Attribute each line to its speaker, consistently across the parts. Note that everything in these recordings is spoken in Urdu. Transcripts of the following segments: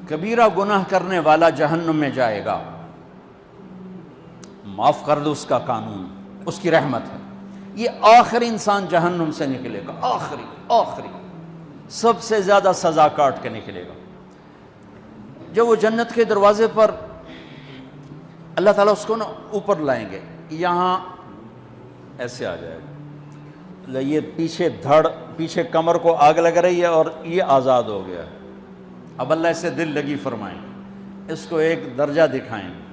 Speaker 1: کبیرہ گناہ کرنے والا جہنم میں جائے گا، معاف کر دو اس کا قانون، اس کی رحمت ہے، یہ آخری انسان جہنم سے نکلے گا، آخری سب سے زیادہ سزا کاٹ کے نکلے گا۔ جب وہ جنت کے دروازے پر اللہ تعالیٰ اس کو نا اوپر لائیں گے، یہاں ایسے آ جائے گا، یہ پیچھے کمر کو آگ لگ رہی ہے اور یہ آزاد ہو گیا ہے۔ اب اللہ اسے دل لگی فرمائیں گے، اس کو ایک درجہ دکھائیں گے،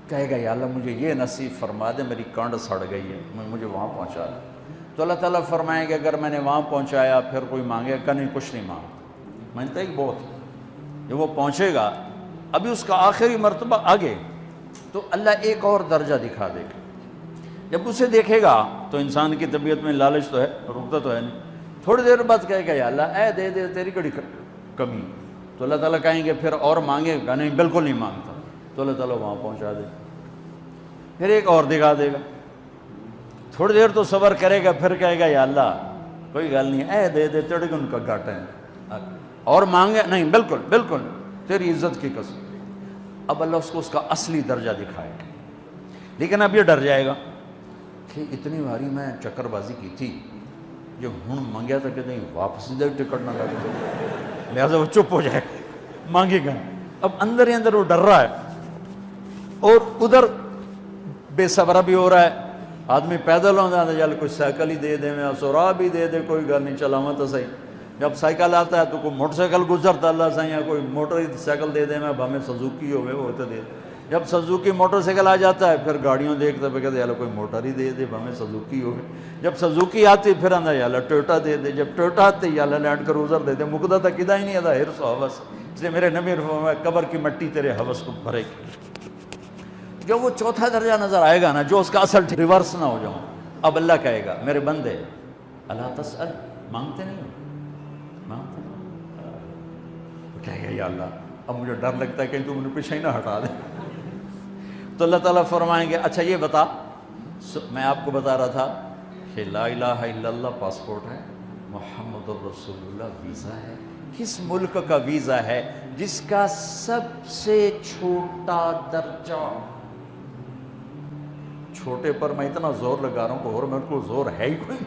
Speaker 1: کہے گا یا اللہ مجھے یہ نصیب فرما دے، میری کانڈ سڑ گئی ہے، مجھے وہاں پہنچا دے۔ تو اللہ تعالیٰ فرمائیں گے اگر میں نے وہاں پہنچایا پھر کوئی مانگے گا نہیں، کچھ نہیں مانگتا ہی بہت۔ جب وہ پہنچے گا ابھی اس کا آخری مرتبہ آگے، تو اللہ ایک اور درجہ دکھا دے گا۔ جب اسے دیکھے گا تو انسان کی طبیعت میں لالچ تو ہے، رکتا تو ہے نہیں، تھوڑی دیر بعد کہے گا یا اللہ اے دے دے، تیری کڑی کمی۔ تو اللہ تعالیٰ کہیں گے پھر اور مانگے گا نہیں، بالکل نہیں مانگتا، تو اللہ تعالیٰ وہاں پہنچا دے، پھر ایک اور دکھا دے گا، تھوڑی دیر تو صبر کرے گا، پھر کہے گا یا اللہ کوئی گل نہیں، اے دے دے، تیرے کو ان کا گھاٹا ہے، اور مانگے نہیں، بالکل تیری عزت کی قسم۔ اب اللہ اس کو اس کا اصلی درجہ دکھائے گا، لیکن اب یہ ڈر جائے گا کہ اتنی باری میں چکر بازی کی تھی، جو ہن مانگیا تھا کہ نہیں واپس دے ٹکٹ نہ لگے، لہٰذا وہ چپ ہو جائے گا، مانگے گا۔ اب اندر ہی اندر وہ ڈر رہا ہے، اور ادھر بے صبرا بھی ہو رہا ہے، آدمی پیدل ہوتا ہے چل کوئی سائیکل ہی دے دے، میں سورا بھی دے دے، کوئی گل نہیں، چلاواں تو صحیح۔ جب سائیکل آتا ہے تو کوئی موٹر سائیکل گزرتا اللہ صحیح ہے، کوئی موٹر سائیکل دے دے، میں ہمیں سزوکی ہوئے وہ تو دے دے۔ جب سزوکی موٹر سائیکل آ جاتا ہے پھر گاڑیوں دیکھتا ہے، کہتے ہیں کوئی موٹر ہی دے دے، ہمیں سزوکی ہوئے۔ جب سزوکی آتی پھر آندہ یا اللہ ٹویوٹا دے دے، جب ٹویوٹا آتے یا اللہ لینڈ کروزر دے دے، مقدہ تھا کدہ ہی نہیں آتا حرص و حوث، اس لیے میرے نبی فرمایا قبر کی مٹی تیرے حوث کو بھرے گی۔ جو وہ چوتھا درجہ نظر آئے گا نا، جو اس کا اصل ریورس نہ ہو جاؤں، اب اللہ کہے گا میرے بندے اللہ تسأل، مانگتے نہیں ہو، مانگتے نہیں، کہے گا یا اللہ اب مجھے ڈر لگتا ہے کہ تو مجھے پیچھے ہی نہ ہٹا دے۔ تو اللہ تعالیٰ فرمائیں گے اچھا یہ بتا، میں آپ کو بتا رہا تھا کہ لا الہ الا اللہ پاسپورٹ ہے، محمد الرسول اللہ ویزا ہے۔ کس ملک کا ویزا ہے؟ جس کا سب سے چھوٹا درجہ، چھوٹے پر میں اتنا زور لگا رہا ہوں کہ اور میرے کو زور ہے ہی کوئی۔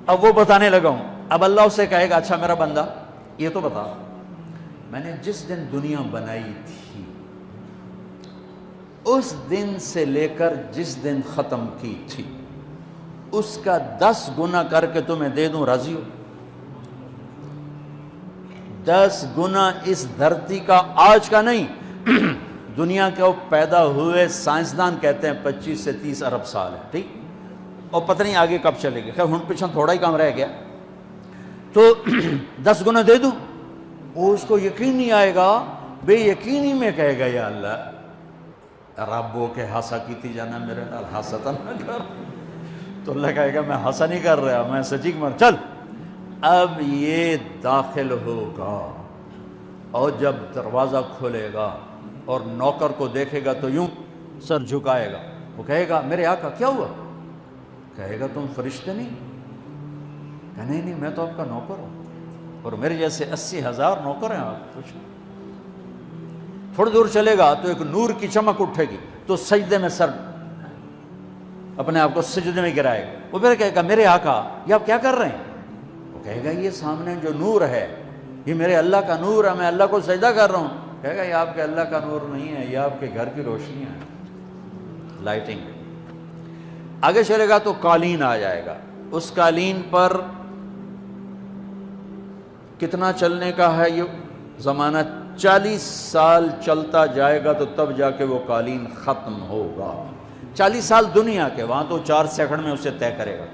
Speaker 1: اب وہ بتانے لگا ہوں، اب اللہ اسے کہے گا اچھا میرا بندہ یہ تو بتا، میں نے جس دن دنیا بنائی تھی اس دن سے لے کر جس دن ختم کی تھی اس کا 10 گنا کر کے تمہیں دے دوں، راضی ہو؟ 10 گنا اس دھرتی کا، آج کا نہیں، دنیا کے پیدا ہوئے سائنسدان کہتے ہیں 25 سے 30 ارب سال ہے، ٹھیک، اور پتہ نہیں آگے کب چلے گا، خیر ہن پیچھے تھوڑا ہی کام رہ گیا، تو 10 گنا دے دوں۔ وہ اس کو یقین نہیں آئے گا، بے یقینی میں کہے گا یا اللہ ربو کے ہاسا کی تھی جانا میرے نال ہاستا نہ کر۔ تو اللہ کہے گا میں ہاسا نہیں کر رہا، میں سچی مر، چل اب یہ داخل ہوگا، اور جب دروازہ کھولے گا اور نوکر کو دیکھے گا تو یوں سر جھکائے گا، وہ کہے گا میرے آقا کیا ہوا؟ کہے گا تم فرشتے نہیں؟ کہ نہیں میں تو آپ کا نوکر ہوں، اور میرے جیسے 80,000 نوکر ہیں، آپ کچھ تھوڑی دور چلے گا تو ایک نور کی چمک اٹھے گی، تو سجدے میں سر اپنے آپ کو سجدے میں گرائے گا، وہ پھر کہے گا میرے آقا یہ آپ کیا کر رہے ہیں؟ وہ کہے گا یہ سامنے جو نور ہے یہ میرے اللہ کا نور ہے، میں اللہ کو سجدہ کر رہا ہوں۔ کہے گا یہ آپ کے اللہ کا نور نہیں ہے، یہ آپ کے گھر کی روشنی ہے، لائٹنگ۔ آگے چلے گا تو قالین آ جائے گا، اس قالین پر کتنا چلنے کا ہے یہ زمانہ، 40 سال چلتا جائے گا تو تب جا کے وہ قالین ختم ہوگا۔ 40 سال دنیا کے، وہاں تو 4 سیکنڈ میں اسے طے کرے گا۔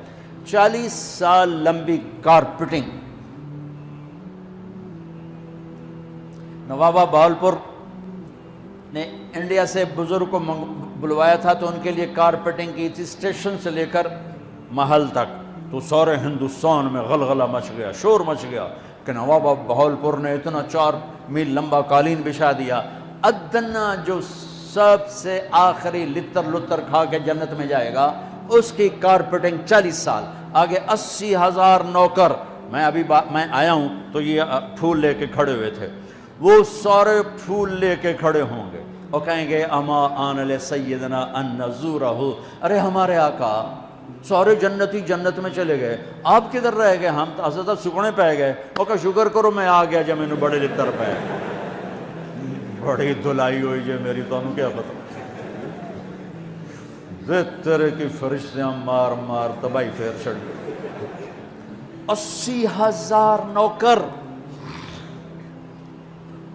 Speaker 1: 40 سال لمبی کارپیٹنگ۔ نوابہ بہاولپور نے انڈیا سے بزرگ کو بلوایا تھا تو ان کے لیے کارپیٹنگ کی تھی، اسٹیشن سے لے کر محل تک، تو سارے ہندوستان میں غلغلہ مچ گیا، شور مچ گیا کہ نوابہ بہاولپور نے اتنا 4 میل لمبا قالین بچھا دیا۔ ادنا جو سب سے آخری لتر لتر کھا کے جنت میں جائے گا، اس کی کارپیٹنگ 40 سال، آگے 80,000 نوکر میں میں آیا ہوں تو یہ پھول لے کے کھڑے ہوئے تھے، وہ سارے پھول لے کے کھڑے ہوں گے اور کہیں گے اما آن لسیدنا ان نزورہ، ارے ہمارے آقا سارے جنتی جنت میں چلے گئے، آپ کدھر رہ گئے؟ ہم تو حضرت سکنے پہ گئے۔ وہ کہ شکر کرو میں آ گیا جب میں نے بڑے لتر پہ بڑی دھلائی ہوئی جو میری، تو انہوں کیا پتا طرح کی فرشتیاں مار مار تباہی پھیر چھڑ گئے۔ 80,000 نوکر،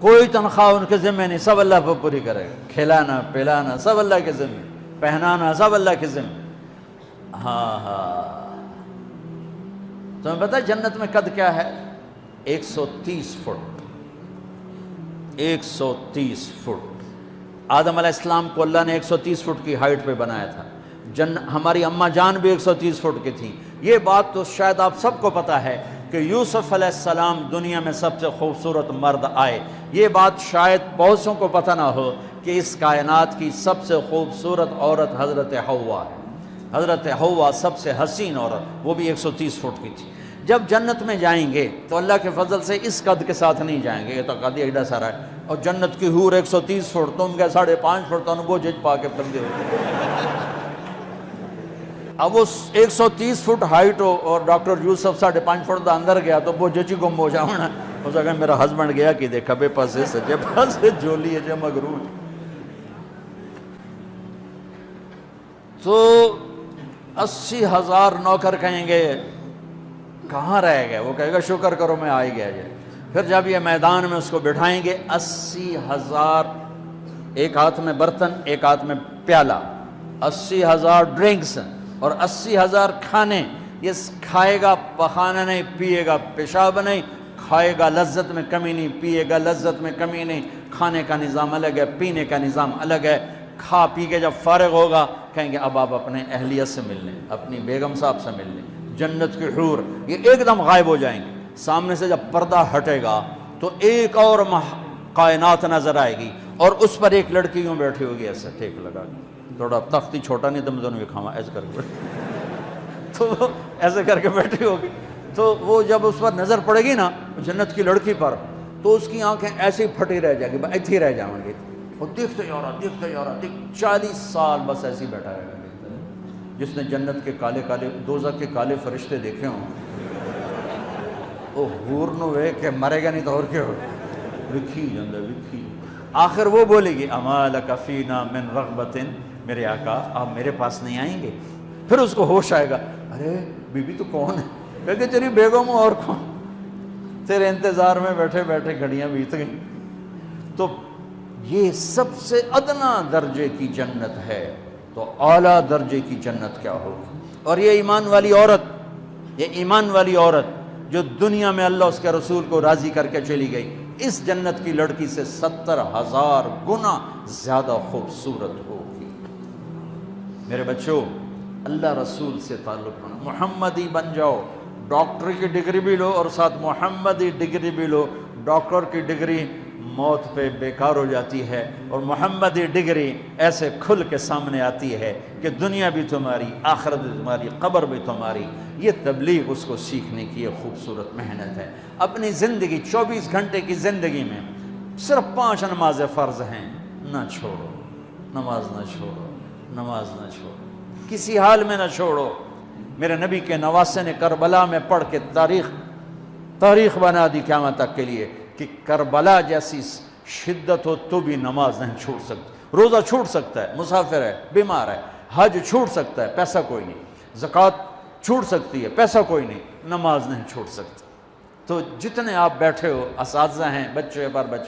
Speaker 1: کوئی تنخواہ ان کے ذمہ نہیں، سب اللہ پہ پوری کرے گا، کھلانا پلانا سب اللہ کے ذمہ، پہنانا سب اللہ کے ذمہ۔ ہاں تمہیں پتہ جنت میں قد کیا ہے؟ 130 فٹ، 130 فٹ۔ آدم علیہ السلام کو اللہ نے 130 فٹ کی ہائٹ پہ بنایا تھا، ہماری اماں جان بھی 130 فٹ کی تھی۔ یہ بات تو شاید آپ سب کو پتہ ہے کہ یوسف علیہ السلام دنیا میں سب سے خوبصورت مرد آئے۔ یہ بات شاید بہت سوں کو پتہ نہ ہو کہ اس کائنات کی سب سے خوبصورت عورت حضرت حوا ہے۔ حضرت حوا سب سے حسین عورت، وہ بھی 130 فٹ کی تھی۔ جب جنت میں جائیں گے تو اللہ کے فضل سے اس قد کے ساتھ نہیں جائیں گے، یہ تو قد ایڈا سارا ہے، اور جنت کی حور 130 فٹ، تم کیا 5.5 فٹ، تو وہ جج پا کے پردے ہوتے۔ اب وہ 130 فٹ ہائٹ ہو اور ڈاکٹر یوسف 5.5 فٹ دا اندر گیا تو وہ جچی گم ہو جاؤنا، اس اگر میرا ہسبینڈ گیا کہ دیکھا بے پاسے سجے پاسے جولی ہے جو مغرور۔ تو 80,000 نوکر کہیں گے کہاں رہ گئے؟ وہ کہے گا شکر کرو میں آ ہی گیا جائے۔ پھر جب یہ میدان میں اس کو بٹھائیں گے، 80,000، ایک ہاتھ میں برتن ایک ہاتھ میں پیالہ، 80,000 ڈرنکس اور 80,000 کھانے۔ یہ کھائے گا پخانا نہیں، پیے گا پیشاب نہیں، کھائے گا لذت میں کمی نہیں، پیے گا لذت میں کمی نہیں۔ کھانے کا نظام الگ ہے، پینے کا نظام الگ ہے۔ کھا پی کے جب فارغ ہوگا کہیں گے اب آپ اپنے اہلیت سے مل لیں، اپنی بیگم صاحب سے مل لیں۔ جنت کی حور یہ ایک دم غائب ہو جائیں گے، سامنے سے جب پردہ ہٹے گا تو ایک اور کائنات نظر آئے گی، اور اس پر ایک لڑکی یوں بیٹھی ہوگی ایسے ٹیک لگا کے، تھوڑا تختی چھوٹا نہیں تم دونوں کھاوا ایسے کر کے، تو ایسے کر کے بیٹھی ہوگی۔ تو وہ جب اس پر نظر پڑے گی نا جنت کی لڑکی پر، تو اس کی آنکھیں ایسے ہی پھٹی رہ جائیں گی، ایتھی ہی رہ جائیں گی، اور دیکھتے جا رہا دیکھتے جا رہا، 40 سال بس ایسے ہی بیٹھا رہے گا۔ جس نے جنت کے کالے کالے دوزخ کے کالے فرشتے دیکھے ہوں، وہ حور نو وے کہ مرے گا نہیں تو اور کیا ہو، وکھی جندہ وکھی۔ آخر وہ بولے گی اما لک فینا من رغبت، میرے آقا آپ میرے پاس نہیں آئیں گے؟ پھر اس کو ہوش آئے گا، ارے بی بی تو کون ہے؟ کہ تیری بیگم اور کون، تیرے انتظار میں بیٹھے بیٹھے گھڑیاں بیت گئیں۔ تو یہ سب سے ادنا درجے کی جنت ہے، تو اعلیٰ درجے کی جنت کیا ہوگی؟ اور یہ ایمان والی عورت، یہ ایمان والی عورت جو دنیا میں اللہ اس کے رسول کو راضی کر کے چلی گئی، اس جنت کی لڑکی سے 70,000 گنا زیادہ خوبصورت ہوگی۔ میرے بچوں، اللہ رسول سے تعلق بنا، محمدی بن جاؤ، ڈاکٹر کی ڈگری بھی لو اور ساتھ محمدی ڈگری بھی لو۔ ڈاکٹر کی ڈگری موت پہ بیکار ہو جاتی ہے، اور محمدی ڈگری ایسے کھل کے سامنے آتی ہے کہ دنیا بھی تمہاری، آخرت بھی تمہاری، قبر بھی تمہاری۔ یہ تبلیغ اس کو سیکھنے کی ایک خوبصورت محنت ہے۔ اپنی زندگی 24 گھنٹے کی زندگی میں صرف 5 نمازیں فرض ہیں، نہ چھوڑو، نماز نہ چھوڑو، نماز نہ چھوڑو، کسی حال میں نہ چھوڑو۔ میرے نبی کے نواسے نے کربلا میں پڑھ کے تاریخ بنا دی قیامت تک کے لیے کہ کربلا جیسی شدت ہو تو بھی نماز نہیں چھوڑ سکتی۔ روزہ چھوٹ سکتا ہے، مسافر ہے، بیمار ہے، حج چھوٹ سکتا ہے، پیسہ کوئی نہیں، زکوٰۃ چھوٹ سکتی ہے، پیسہ کوئی نہیں، نماز نہیں چھوٹ سکتی۔ تو جتنے آپ بیٹھے ہو، اساتذہ ہیں، بچے پر بچے